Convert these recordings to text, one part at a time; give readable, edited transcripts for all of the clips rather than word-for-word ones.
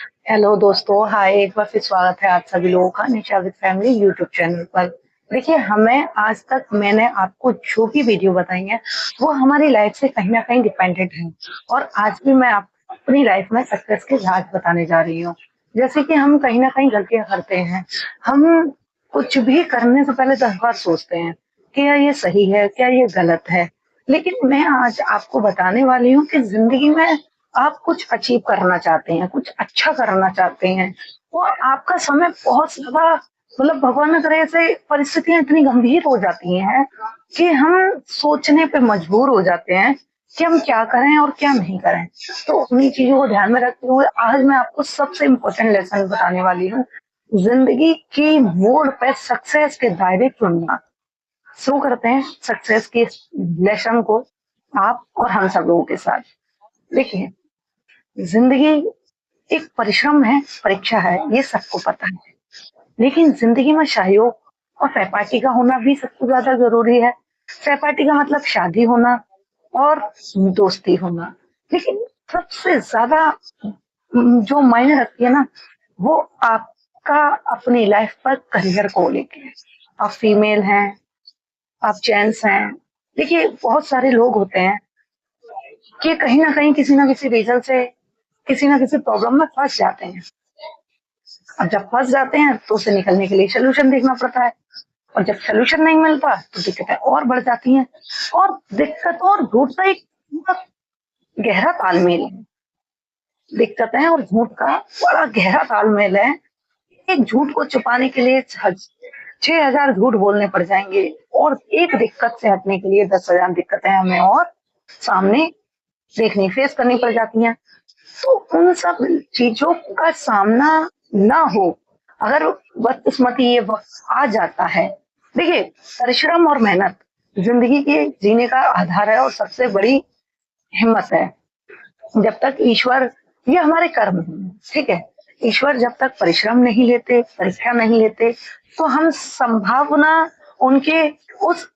Hello दोस्तों, हाय। एक बार फिर स्वागत है आप सभी लोगों का निशा विद फैमिली यूट्यूब चैनल पर। देखिए, हमें आज तक मैंने आपको जो भी वीडियो बताई है वो हमारी लाइफ से कहीं ना कहीं डिपेंडेंट है। और आज भी मैं आपको अपनी लाइफ में सक्सेस के राज बताने जा रही हूँ। जैसे कि हम कहीं ना कहीं गलतियां करते हैं। हम कुछ भी करने से पहले 10 बार सोचते हैं कि क्या ये सही है, क्या ये गलत है। लेकिन मैं आज आपको बताने वाली हूँ कि जिंदगी में आप कुछ अचीव करना चाहते हैं, कुछ अच्छा करना चाहते हैं, और आपका समय बहुत ज्यादा, मतलब भगवान न करे, ऐसे परिस्थितियां इतनी गंभीर हो जाती हैं कि हम सोचने पे मजबूर हो जाते हैं कि हम क्या करें और क्या नहीं करें। तो उन्हीं चीजों को ध्यान में रखते हुए आज मैं आपको सबसे इम्पोर्टेंट लेसन बताने वाली हूँ। जिंदगी की मोड़ पे सक्सेस के दायरे चुनना। शुरू करते हैं सक्सेस के लेसन को, आप और हम सब लोगों के साथ। देखिए, जिंदगी एक परिश्रम है, परीक्षा है, ये सबको पता है। लेकिन जिंदगी में सहयोग और सहपाठी का होना भी सबसे ज्यादा जरूरी है। सहपाठी का मतलब शादी होना और दोस्ती होना। लेकिन सबसे ज्यादा जो मायने रखती है ना, वो आपका अपनी लाइफ पर करियर को लेके है। आप फीमेल हैं, आप जेंट्स हैं। देखिए, बहुत सारे लोग होते हैं कि कहीं ना कहीं किसी ना किसी रीजन से किसी ना किसी प्रॉब्लम में फंस जाते हैं। अब जब फंस जाते हैं तो उसे निकलने के लिए सोल्यूशन देखना पड़ता है। और जब सोल्यूशन नहीं मिलता तो दिक्कतें और बढ़ जाती हैं। और दिक्कतों और झूठ का एक बहुत गहरा तालमेल है। दिक्कतें और झूठ का बड़ा गहरा तालमेल है। एक झूठ को छुपाने के लिए 6,000 झूठ बोलने पड़ जाएंगे, और एक दिक्कत से हटने के लिए 10,000 दिक्कतें हमें और सामने देखनी, फेस करनी पड़ जाती हैं। तो उन सब चीजों का सामना ना हो, अगर बदकिस्मती ये वक्त आ जाता है। देखिए, परिश्रम और मेहनत जिंदगी के जीने का आधार है और सबसे बड़ी हिम्मत है। जब तक ईश्वर, ये हमारे कर्म हैं, ठीक है। ईश्वर जब तक परिश्रम नहीं लेते, परीक्षा नहीं लेते, तो हम संभावना उनके उस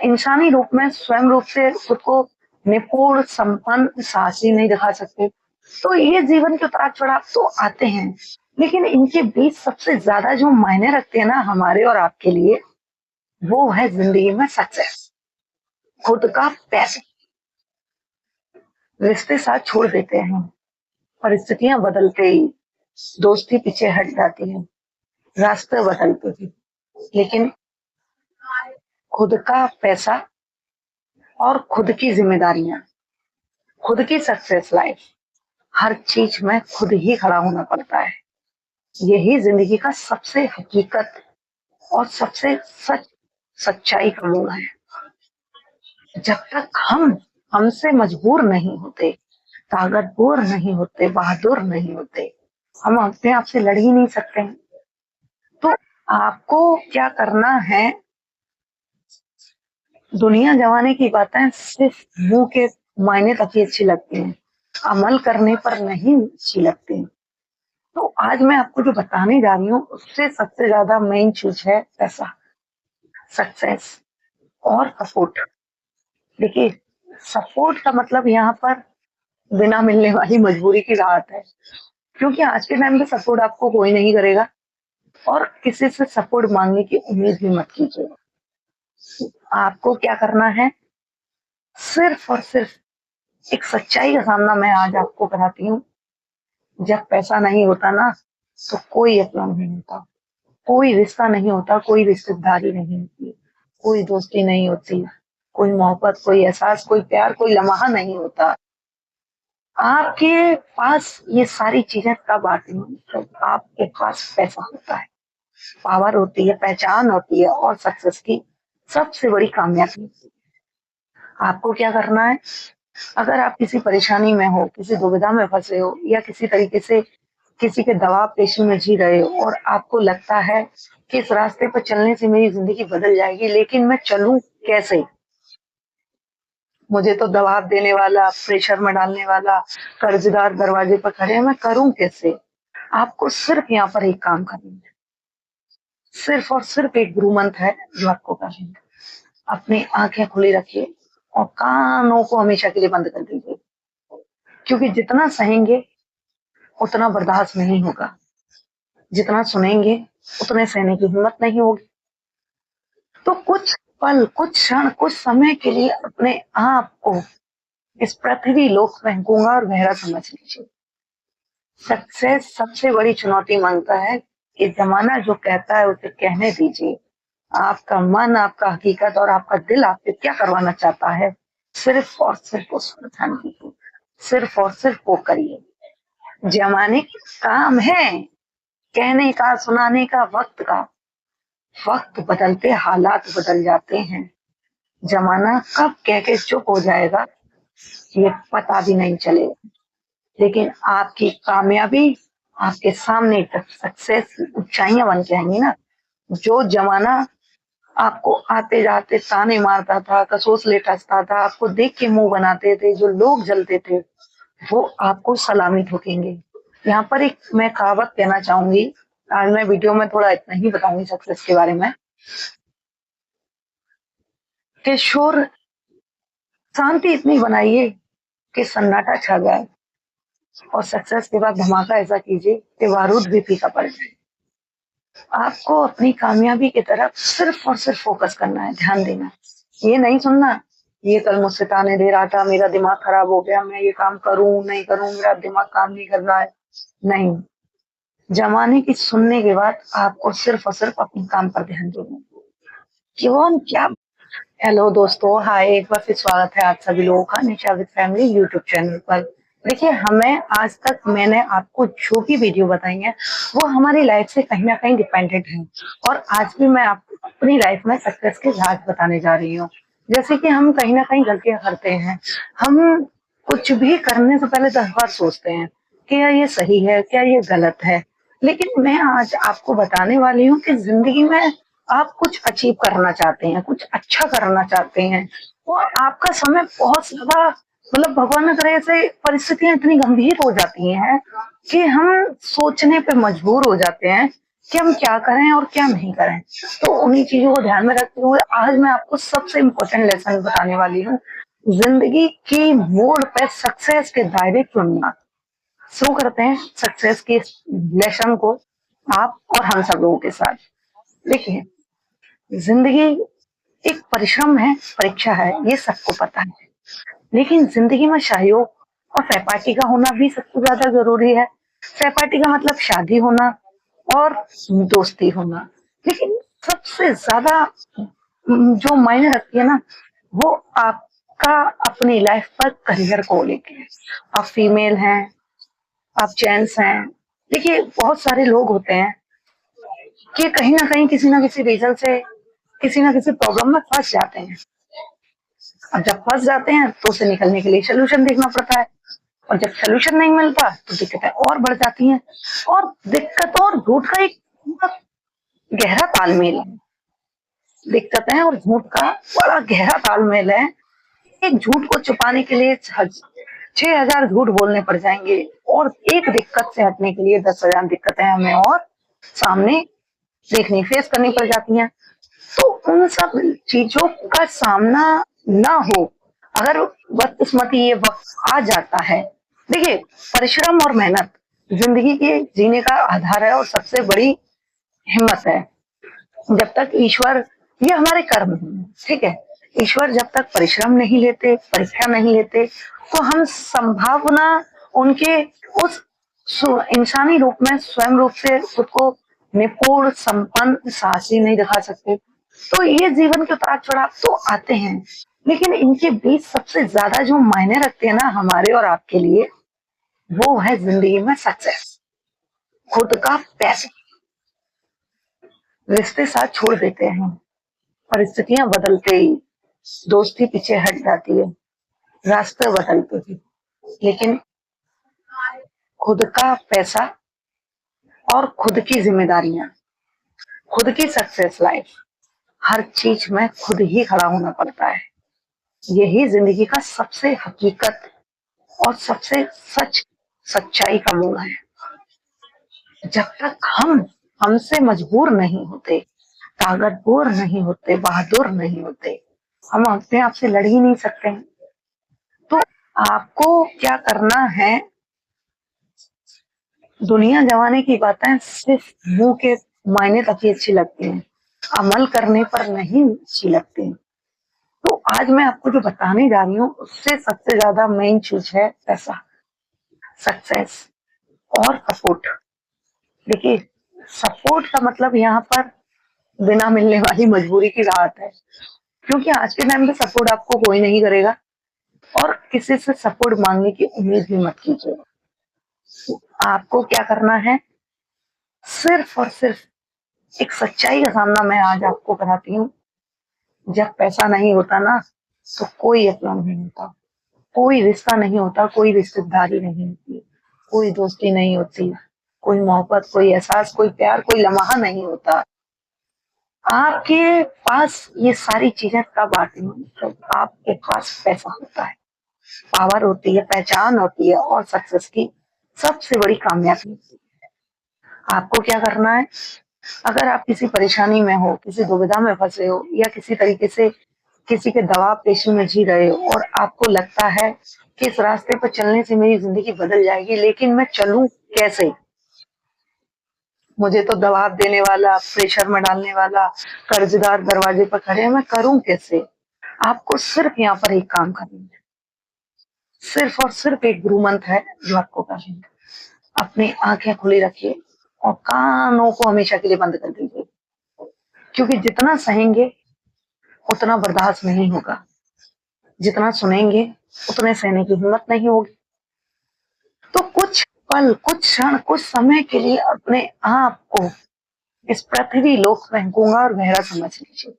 इंसानी रूप में स्वयं रूप से खुद को निपुण, संपन्न, साहसी नहीं दिखा सकते। तो ये जीवन के उतार चढ़ाव तो आते हैं, लेकिन इनके बीच सबसे ज्यादा जो मायने रखते हैं ना हमारे और आपके लिए, वो है जिंदगी में सक्सेस, खुद का पैसा। रिश्ते साथ छोड़ देते हैं, परिस्थितियां बदलते ही दोस्ती पीछे हट जाती है, रास्ते बदलते ही, लेकिन खुद का पैसा और खुद की जिम्मेदारियां, खुद की सक्सेस लाइफ, हर चीज में खुद ही खड़ा होना पड़ता है। यही जिंदगी का सबसे हकीकत और सबसे सच्चाई का मोड़ है। जब तक हम हमसे मजबूर नहीं होते, ताकतवर नहीं होते, बहादुर नहीं होते, हम अपने आप से लड़ ही नहीं सकते हैं। तो आपको क्या करना है? दुनिया जमाने की बातें सिर्फ मुंह के मायने तक ही अच्छी लगती हैं, अमल करने पर नहीं अच्छी लगती। तो आज मैं आपको जो बताने जा रही हूँ उससे सबसे ज्यादा मेन चीज है पैसा, सक्सेस और सपोर्ट। देखिए, सपोर्ट का मतलब यहाँ पर बिना मिलने वाली मजबूरी की राहत है। क्योंकि आज के टाइम पे सपोर्ट आपको कोई नहीं करेगा, और किसी से सपोर्ट मांगने की उम्मीद भी मत कीजिए। आपको क्या करना है? सिर्फ और सिर्फ एक सच्चाई का सामना मैं आज आपको कराती हूँ। जब पैसा नहीं होता ना, तो कोई अपना नहीं होता, कोई रिश्ता नहीं होता, कोई रिश्तेदारी नहीं होती, कोई दोस्ती नहीं होती, कोई मोहब्बत, कोई एहसास, कोई प्यार, कोई लम्हा नहीं होता। आपके पास ये सारी चीजें तब आती हैं जब आपके पास पैसा होता है, पावर होती है, पहचान होती है, और सक्सेस की सबसे बड़ी कामयाबी होती है। आपको क्या करना है? अगर आप किसी परेशानी में हो, किसी दुविधा में फंसे हो, या किसी तरीके से किसी के दबाव पेशी में जी रहे हो, और आपको लगता है कि इस रास्ते पर चलने से मेरी जिंदगी बदल जाएगी, लेकिन मैं चलूं कैसे? मुझे तो दबाव देने वाला, प्रेशर में डालने वाला कर्जदार दरवाजे पर खड़े हैं, मैं करूं कैसे? आपको सिर्फ यहाँ पर एक काम करना है, सिर्फ और सिर्फ एक गुरु मंत्र है जो आपको करना है। अपनी आंखें खुली रखिए और कानों को हमेशा के लिए बंद कर दीजिए। क्योंकि जितना सहेंगे उतना बर्दाश्त नहीं होगा, जितना सुनेंगे उतने सहने की हिम्मत नहीं होगी। तो कुछ पल, कुछ क्षण, कुछ समय के लिए अपने आप को इस पृथ्वी लोक में गूंगा और गहरा समझ लीजिए। सक्सेस सबसे बड़ी चुनौती मांगता है कि जमाना जो कहता है उसे कहने दीजिए। आपका मन, आपका हकीकत और आपका दिल आपसे क्या करवाना चाहता है, सिर्फ और सिर्फ उस पर ध्यान दीजिए, सिर्फ और सिर्फ वो करिए। जमाने का काम है कहने का, सुनाने का, वक्त का। वक्त बदलते हालात बदल जाते हैं। जमाना कब कह के चुप हो जाएगा ये पता भी नहीं चलेगा। लेकिन आपकी कामयाबी आपके सामने सक्सेस ऊंचाइयां बन के आएंगी ना। जो जमाना आपको आते जाते ताने मारता था, कसोसले कसता था, आपको देख के मुंह बनाते थे, जो लोग जलते थे, वो आपको सलामी ठोकेंगे। यहाँ पर एक मैं कहावत कहना चाहूंगी। आज मैं वीडियो में थोड़ा इतना ही बताऊंगी सक्सेस के बारे में कि शोर शांति इतनी बनाइए कि सन्नाटा छा जाए, और सक्सेस के बाद धमाका ऐसा कीजिए कि बारूद भी फीका पड़ जाए। आपको अपनी कामयाबी की तरफ सिर्फ और सिर्फ फोकस करना है, ध्यान देना है। ये नहीं सुनना ये कल मुझसे ताने दे रहा था, मेरा दिमाग खराब हो गया, मैं ये काम करूं नहीं करूं, मेरा दिमाग काम नहीं कर रहा है। नहीं, जमाने की सुनने के बाद आपको सिर्फ और सिर्फ अपने काम पर ध्यान देना है। क्यों क्या। हेलो दोस्तों, हाय, एक बार फिर स्वागत है आप सभी लोगों का निशा विद फैमिली यूट्यूब चैनल पर। देखिए, हमें आज तक मैंने आपको जो भी वीडियो बताई है वो हमारी लाइफ से कहीं ना कहीं डिपेंडेंट है, और आज भी मैं आपको अपनी लाइफ में सक्सेस के राज बताने जा रही हूँ। जैसे कि हम कहीं ना कहीं गलतियां करते हैं। हम कुछ भी करने से पहले 10 बार सोचते हैं कि क्या ये सही है, क्या ये गलत है। लेकिन मैं आज आपको बताने वाली हूँ कि जिंदगी में आप कुछ अचीव करना चाहते हैं, कुछ अच्छा करना चाहते हैं, और आपका समय बहुत ज्यादा, मतलब भगवान न करे ऐसे परिस्थितियां इतनी गंभीर हो जाती हैं कि हम सोचने पे मजबूर हो जाते हैं कि हम क्या करें और क्या नहीं करें। तो उन्हीं चीजों को ध्यान में रखते हुए आज मैं आपको सबसे इम्पोर्टेंट लेसन बताने वाली हूँ। जिंदगी की मोड़ पे सक्सेस के दायरे चुनना। शुरू करते हैं सक्सेस के लेसन को आप और हम सब लोगों के साथ। देखिए, जिंदगी एक परिश्रम है, परीक्षा है, ये सबको पता है। लेकिन जिंदगी में सहयोग और सहपाठी का होना भी सबसे ज्यादा जरूरी है। सहपाठी का मतलब शादी होना और दोस्ती होना। लेकिन सबसे ज्यादा जो मायने रखती है ना, वो आपका अपनी लाइफ पर करियर को लेके है। आप फीमेल हैं, आप जेंट्स हैं। देखिए, बहुत सारे लोग होते हैं कि कहीं ना कहीं किसी ना किसी रीजन से किसी ना किसी प्रॉब्लम में फंस जाते हैं। अब जब फंस जाते हैं तो उसे निकलने के लिए सोल्यूशन देखना पड़ता है, और जब सोल्यूशन नहीं मिलता तो दिक्कतें और बढ़ जाती हैं। और दिक्कतों और झूठ का एक बहुत गहरा तालमेल है। दिक्कतें और झूठ का बड़ा गहरा तालमेल है। एक झूठ को छुपाने के लिए 6,000 झूठ बोलने पड़ जाएंगे, और एक दिक्कत से हटने के लिए 10,000 दिक्कतें हमें और सामने देखनी, फेस करनी पड़ जाती हैं। तो उन सब चीजों का सामना ना हो, अगर बदकिस्मती ये वक्त आ जाता है। देखिए, परिश्रम और मेहनत जिंदगी के जीने का आधार है और सबसे बड़ी हिम्मत है। जब तक ईश्वर, ये हमारे कर्म हैं, ठीक है। ईश्वर जब तक परिश्रम नहीं लेते, परीक्षा नहीं लेते, तो हम संभावना उनके उस इंसानी रूप में स्वयं रूप से खुद को निपुण, संपन्न, साहसी नहीं दिखा सकते। तो ये जीवन के उतार चढ़ाव तो आते हैं, लेकिन इनके बीच सबसे ज्यादा जो मायने रखते हैं ना हमारे और आपके लिए, वो है जिंदगी में सक्सेस, खुद का पैसा। रिश्ते साथ छोड़ देते हैं, परिस्थितियां बदलते ही दोस्ती पीछे हट जाती है, रास्ते बदलते ही, लेकिन खुद का पैसा और खुद की जिम्मेदारियां, खुद की सक्सेस लाइफ, हर चीज में खुद ही खड़ा होना पड़ता है। यही जिंदगी का सबसे हकीकत और सबसे सच्चाई का मोड़ है। जब तक हम हमसे मजबूर नहीं होते, ताकतवर नहीं होते, बहादुर नहीं होते, हम अपने आप से लड़ ही नहीं सकते हैं। तो आपको क्या करना है, दुनिया जमाने की बातें सिर्फ मुंह के मायने तक ही अच्छी लगती हैं, अमल करने पर नहीं अच्छी लगती। तो आज मैं आपको जो बताने जा रही हूँ उससे सबसे ज्यादा मेन चीज है पैसा, सक्सेस और सपोर्ट। देखिए, सपोर्ट का मतलब यहाँ पर बिना मिलने वाली मजबूरी की राहत है, क्योंकि आज के टाइम पे सपोर्ट आपको कोई नहीं करेगा और किसी से सपोर्ट मांगने की उम्मीद भी मत कीजिए। आपको क्या करना है, सिर्फ और सिर्फ एक सच्चाई का सामना मैं आज आपको कराती हूँ। जब पैसा नहीं होता ना, तो कोई अपना नहीं होता, कोई रिश्ता नहीं होता, कोई रिश्तेदारी नहीं होती, कोई दोस्ती नहीं होती, कोई मोहब्बत, कोई एहसास, कोई प्यार, कोई लम्हा नहीं होता। आपके पास ये सारी चीजें तब आती हैं जब आपके पास पैसा होता है, पावर होती है, पहचान होती है और सक्सेस की सबसे बड़ी कामयाबी होती है। आपको क्या करना है, अगर आप किसी परेशानी में हो, किसी दुविधा में फंसे हो या किसी तरीके से किसी के दबाव पेशी में जी रहे हो और आपको लगता है कि इस रास्ते पर चलने से मेरी जिंदगी बदल जाएगी, लेकिन मैं चलूं कैसे, मुझे तो दबाव देने वाला, प्रेशर में डालने वाला कर्जदार दरवाजे पर खड़े हैं, मैं करूं कैसे। आपको सिर्फ यहाँ पर एक काम करना है, सिर्फ और सिर्फ एक गुरु मंत्र है जो आपको करना है। अपनी आंखें खुली रखिए और कानों को हमेशा के लिए बंद कर दीजिए, क्योंकि जितना सहेंगे उतना बर्दाश्त नहीं होगा, जितना सुनेंगे उतने सहने की हिम्मत नहीं होगी। तो कुछ पल, कुछ क्षण, कुछ समय के लिए अपने आप को इस पृथ्वी लोक में गूंगा और गहरा समझ लीजिए।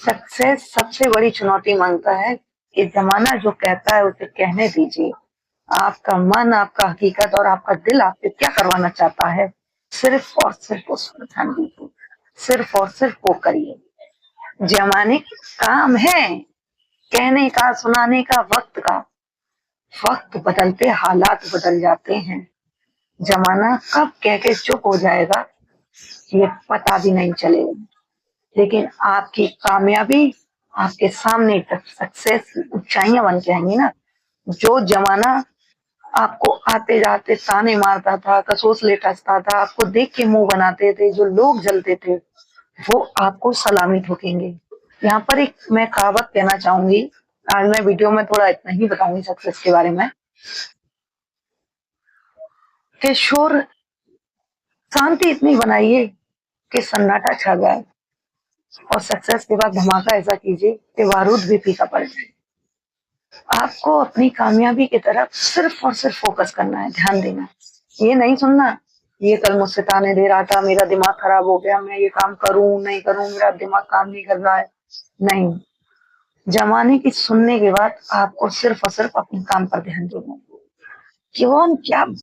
सक्सेस सबसे बड़ी चुनौती मांगता है कि जमाना जो कहता है उसे कहने दीजिए। आपका मन, आपका हकीकत और आपका दिल आपसे क्या करवाना चाहता है, सिर्फ और सिर्फ उस पर ध्यान दीजिए, सिर्फ और सिर्फ वो करिए। जमाने के काम है कहने का, सुनाने का, वक्त का। वक्त बदलते हालात बदल जाते हैं, जमाना कब कह के चुप हो जाएगा ये पता भी नहीं चलेगा। लेकिन आपकी कामयाबी, आपके सामने जब सक्सेस ऊंचाइयां बन के आएंगी ना, जो जमाना आपको आते जाते ताने मारता था, कसोस लेटता था, आपको देख के मुंह बनाते थे, जो लोग जलते थे, वो आपको सलामी ठोकेंगे। यहाँ पर एक मैं कहावत कहना चाहूंगी, आज मैं वीडियो में थोड़ा इतना ही बताऊंगी सक्सेस के बारे में, कि शोर शांति इतनी बनाइए कि सन्नाटा छा जाए और सक्सेस के बाद धमाका ऐसा कीजिए कि बारूद भी फीका पड़ जाए। आपको अपनी कामयाबी की तरफ सिर्फ और सिर्फ फोकस करना है, ध्यान देना है। ये नहीं सुनना ये कल मुझसे ताने दे रहा था, मेरा दिमाग खराब हो गया, मैं ये काम करूं नहीं करूं, मेरा दिमाग काम नहीं कर रहा है। नहीं, जमाने की सुनने के बाद आपको सिर्फ और सिर्फ अपने काम पर ध्यान देना है। क्यों क्या